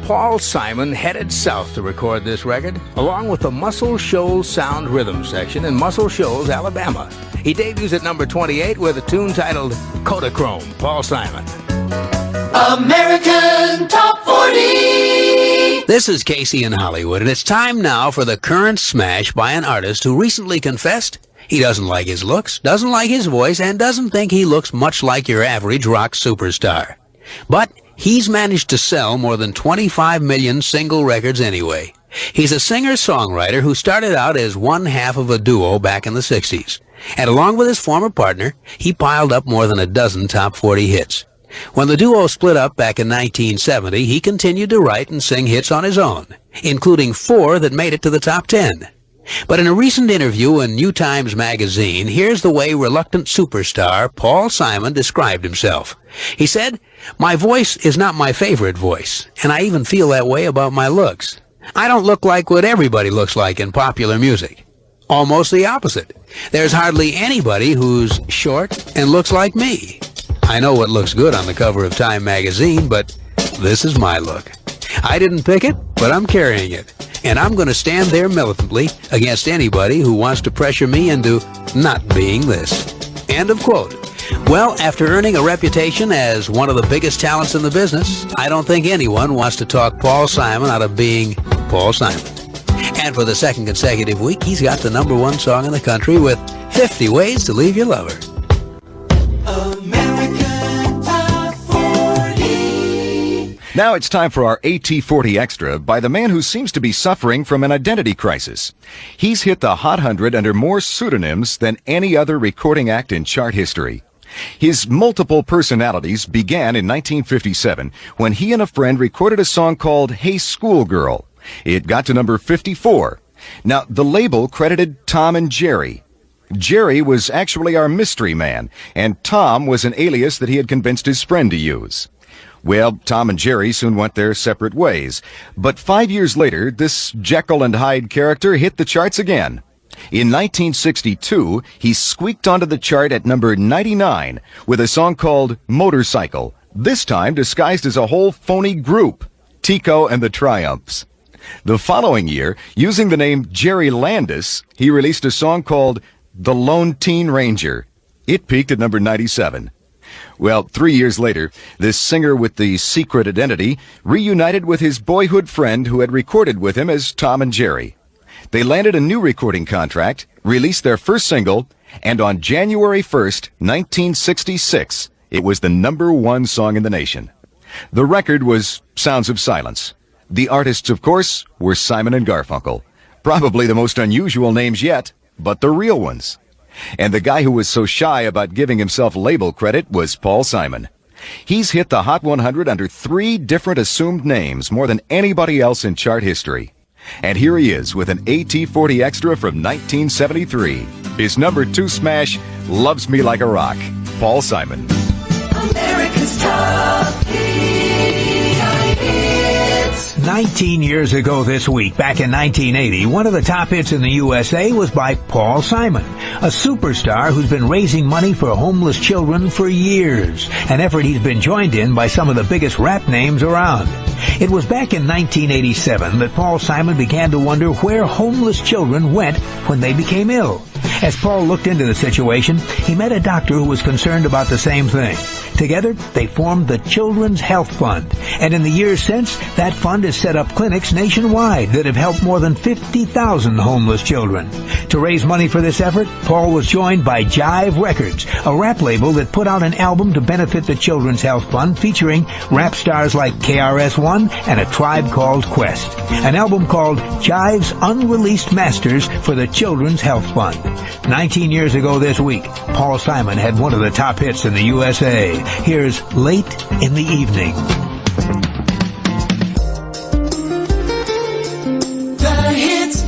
Paul Simon headed south to record this record, along with the Muscle Shoals Sound Rhythm section in Muscle Shoals, Alabama. He debuts at number 28 with a tune titled Kodachrome. Paul Simon. American Top 40! This is Casey in Hollywood, and it's time now for the current smash by an artist who recently confessed he doesn't like his looks, doesn't like his voice, and doesn't think he looks much like your average rock superstar. But he's managed to sell more than 25 million single records anyway. He's a singer-songwriter who started out as one half of a duo back in the 60s. And along with his former partner, he piled up more than a dozen top 40 hits. When the duo split up back in 1970, he continued to write and sing hits on his own, including 4 that made it to the top 10. But in a recent interview in New Times magazine, here's the way reluctant superstar Paul Simon described himself. He said, "My voice is not my favorite voice, and I even feel that way about my looks. I don't look like what everybody looks like in popular music. Almost the opposite. There's hardly anybody who's short and looks like me. I know what looks good on the cover of Time magazine, but this is my look. I didn't pick it, but I'm carrying it. And I'm going to stand there militantly against anybody who wants to pressure me into not being this." End of quote. Well, after earning a reputation as one of the biggest talents in the business, I don't think anyone wants to talk Paul Simon out of being Paul Simon. And for the second consecutive week, he's got the number 1 song in the country with 50 Ways to Leave Your Lover. American Top 40. Now it's time for our AT40 Extra by the man who seems to be suffering from an identity crisis. He's hit the Hot 100 under more pseudonyms than any other recording act in chart history. His multiple personalities began in 1957 when he and a friend recorded a song called Hey Schoolgirl. It got to number 54. Now, the label credited Tom and Jerry. Jerry was actually our mystery man, and Tom was an alias that he had convinced his friend to use. Well, Tom and Jerry soon went their separate ways. But 5 years later, this Jekyll and Hyde character hit the charts again. In 1962, he squeaked onto the chart at number 99 with a song called Motorcycle, this time disguised as a whole phony group, Tico and the Triumphs. The following year, using the name Jerry Landis, he released a song called The Lone Teen Ranger. It peaked at number 97. Well, 3 years later, this singer with the secret identity reunited with his boyhood friend who had recorded with him as Tom and Jerry. They landed a new recording contract, released their first single, and on January 1st, 1966, it was the number 1 song in the nation. The record was Sounds of Silence. The artists, of course, were Simon and Garfunkel. Probably the most unusual names yet, but the real ones. And the guy who was so shy about giving himself label credit was Paul Simon. He's hit the Hot 100 under 3 different assumed names, more than anybody else in chart history. And here he is with an AT40 Extra from 1973. His number 2 smash, Loves Me Like a Rock. Paul Simon. America's Top 19 years ago this week, back in 1980, one of the top hits in the USA was by Paul Simon, a superstar who's been raising money for homeless children for years, an effort he's been joined in by some of the biggest rap names around. It was back in 1987 that Paul Simon began to wonder where homeless children went when they became ill. As Paul looked into the situation, he met a doctor who was concerned about the same thing. Together, they formed the Children's Health Fund, and in the years since, that fund has set up clinics nationwide that have helped more than 50,000 homeless children. To raise money for this effort, Paul was joined by Jive Records, a rap label that put out an album to benefit the Children's Health Fund featuring rap stars like KRS-One and A Tribe Called Quest. An album called Jive's Unreleased Masters for the Children's Health Fund. 19 years ago this week, Paul Simon had one of the top hits in the USA. Here's Late in the Evening. The hits